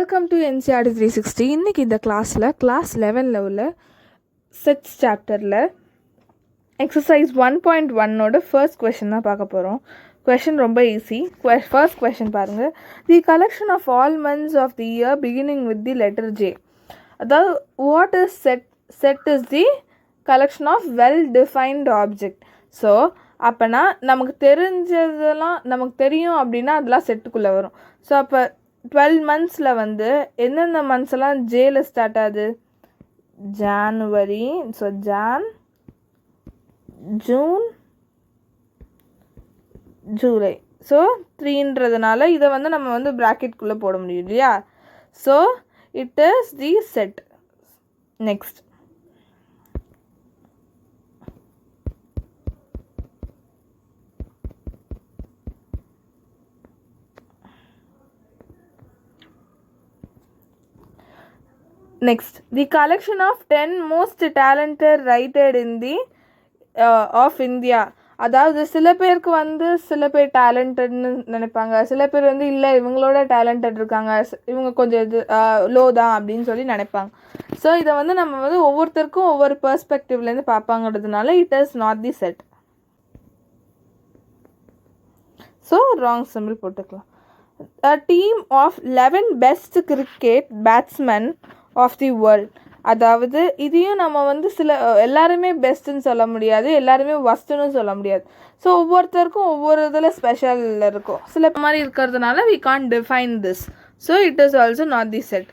Welcome to NCERT 360. இன்றைக்கி இந்த கிளாஸில் கிளாஸ் 11ல் உள்ள செட்ஸ் சாப்டரில் எக்ஸசைஸ் 1.1ஓட ஃபர்ஸ்ட் கொஷின் தான் பார்க்க போகிறோம். கொஷின் ரொம்ப ஈஸி. ஃபர்ஸ்ட் கொஷின் பாருங்கள். The collection of all months of the year beginning with the letter J. அதாவது what is set is the collection of well defined object. So அப்போனா நமக்கு தெரிஞ்சதெல்லாம் நமக்கு தெரியும் அப்படின்னா அதெல்லாம் செட்டுக்குள்ளே வரும். ஸோ அப்போ 12 மந்த்ஸில் வந்து எந்தெந்த மந்த்ஸ் எல்லாம் ஜேல ஸ்டார்ட் ஆகுது? January, so Jan, June, July. So 3ன்றதுனால இதை வந்து நம்ம வந்து ப்ராக்கெட்குள்ளே போட முடியும் இல்லையா? So it is the set. Next the collection of 10 most talented writers in the of India. அதாவது சில பேருக்கு வந்து சில பேர் டேலண்டட்னு நினைப்பாங்க, சில பேர் வந்து இல்லை இவங்களோட டேலண்டட் இருக்காங்க, இவங்க கொஞ்சம் இது லோ தான் அப்படின்னு சொல்லி நினைப்பாங்க. ஸோ இதை வந்து நம்ம வந்து ஒவ்வொருத்தருக்கும் ஒவ்வொரு பெர்ஸ்பெக்டிவ்லேருந்து பார்ப்பாங்கிறதுனால it is not the set. So wrong symbol போட்டுக்கலாம். A team of 11 best cricket batsmen of the world. அதாவது இதையும் நம்ம வந்து சில எல்லாருமே பெஸ்ட்டுன்னு சொல்ல முடியாது, எல்லாருமே ஒஸ்ட்டுன்னு சொல்ல முடியாது. ஸோ ஒவ்வொருத்தருக்கும் ஒவ்வொரு இதில் ஸ்பெஷல் இருக்கும், சில மாதிரி இருக்கிறதுனால we can't define this. So it is also not the set.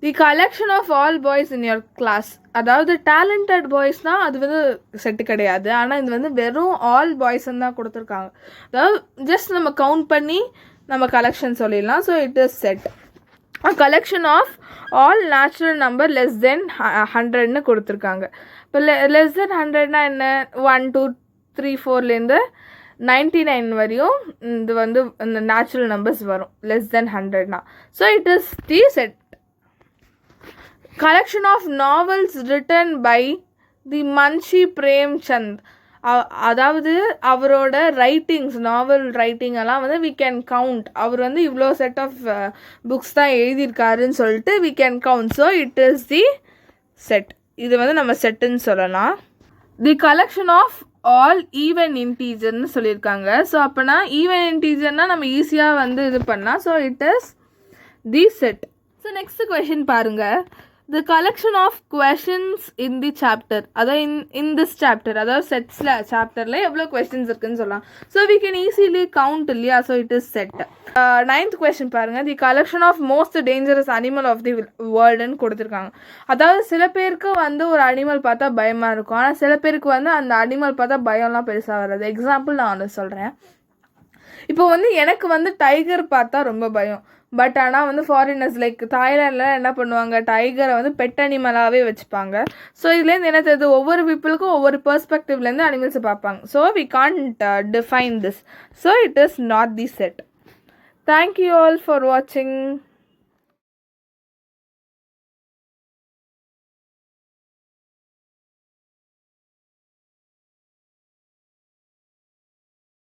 The collection of all boys in your class. அதாவது டேலண்டட் பாய்ஸ்னால் அது வந்து செட்டு கிடையாது, ஆனால் இது வந்து வெறும் ஆல் பாய்ஸ்ன்னு தான் கொடுத்துருக்காங்க. அதாவது ஜஸ்ட் நம்ம கவுண்ட் பண்ணி நம்ம கலெக்ஷன் சொல்லிடலாம். So it is set. Collection of all natural number less than 100ன்னு கொடுத்துருக்காங்க. இப்போ லெஸ் தென் 100னா என்ன? 1 2 3 4லேருந்து 99 வரையும் இது வந்து இந்த நேச்சுரல் நம்பர்ஸ் வரும் லெஸ் தென் 100னா. So it is the set. Collection of novels written by the Munshi Premchand. அதாவது அவரோட ரைட்டிங்ஸ், நாவல் ரைட்டிங் எல்லாம் வந்து வி கேன் கவுண்ட். அவர் வந்து இவ்வளோ செட் ஆஃப் புக்ஸ் தான் எழுதியிருக்காருன்னு சொல்லிட்டு we can count. So it is the set. இது வந்து நம்ம செட்டுன்னு சொல்லலாம். The collection of all even இன்டீஜர்னு சொல்லியிருக்காங்க. ஸோ அப்போனா ஈவன் இன்டீஜர்னால் நம்ம ஈஸியாக வந்து இது பண்ணலாம். So it is the set. So next question பாருங்கள். The collection of questions in the chapter. அதாவது in this chapter, அதாவது செட்ஸில் சாப்டரில் எவ்வளோ கொஸ்டின்ஸ் இருக்குன்னு சொல்லலாம். So we can easily count இல்லையா? So it is set. 9th question பாருங்கள். The collection of most dangerous animal of the வேர்ல்டுன்னு கொடுத்துருக்காங்க. அதாவது சில பேருக்கு வந்து ஒரு அனிமல் பார்த்தா பயமாக இருக்கும், ஆனால் சில பேருக்கு வந்து அந்த அனிமல் பார்த்தா பயம்லாம் பெருசாக வராது. எக்ஸாம்பிள் நான் ஒன்று சொல்கிறேன். இப்போ வந்து எனக்கு வந்து டைகர் பார்த்தா ரொம்ப பயம். பட் ஆனால் வந்து ஃபாரினர்ஸ் லைக் தாய்லாண்டில் என்ன பண்ணுவாங்க, டைகரை வந்து பெட் அனிமலாகவே வச்சுப்பாங்க. ஸோ இதுலேருந்து என்ன தெரியுது, ஒவ்வொரு பீப்புளுக்கும் ஒவ்வொரு பெர்ஸ்பெக்டிவ்லேருந்து அனிமல்ஸை பார்ப்பாங்க. So we can't define this. So it is not the set. Thank you all for வாட்சிங்.